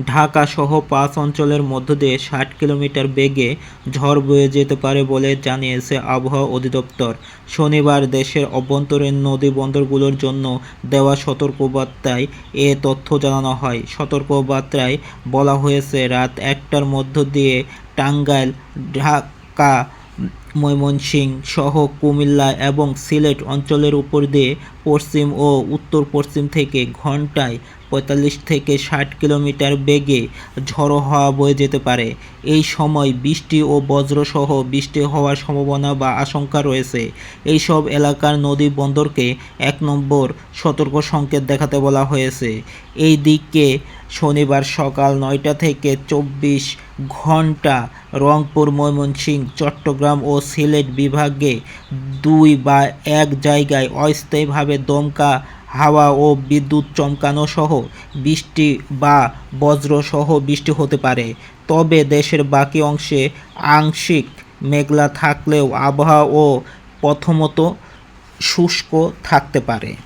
ঢাকা সহ ৫ অঞ্চলের মধ্য দিয়ে ৬০ কিলোমিটার বেগে ঝড় বয়ে যেতে পারে বলে জানিয়েছে আবহাওয়া অধিদপ্তর। শনিবার দেশের অভ্যন্তরীণ নদী-বন্দরগুলোর জন্য দেওয়া সতর্কবার্তায় এ তথ্য জানানো হয়। সতর্কবার্তায় বলা হয়েছে, রাত ১টার মধ্য দিয়ে টাঙ্গাইল, ঢাকা, ময়মনসিংহ সহ কুমিল্লা এবং সিলেট অঞ্চলের উপর দিয়ে পশ্চিম ও উত্তর-পশ্চিম থেকে ঘন্টায় ৪৫ থেকে ৬০ কিলোমিটার বেগে ঝোড়ো হাওয়া বয়ে যেতে পারে। এই সময় বৃষ্টি ও বজ্রসহ বৃষ্টি হওয়ার সম্ভাবনা বা আশঙ্কা রয়েছে। এইসব এলাকার নদী বন্দরকে ১ নম্বর সতর্ক সংকেত দেখাতে বলা হয়েছে। এই দিকে শনিবার সকাল ৯টা থেকে ২৪ ঘণ্টা রংপুর, ময়মনসিংহ, চট্টগ্রাম ও সিলেট বিভাগে ২ বা ১ জায়গায় অস্থায়ীভাবে দমকা হাওয়া ও বিদ্যুৎ চমকানো সহ বৃষ্টি বা বজ্রসহ বৃষ্টি হতে পারে। তবে দেশের বাকি অংশে আংশিক মেঘলা থাকলেও আবহাওয়া প্রথমত শুষ্ক থাকতে পারে।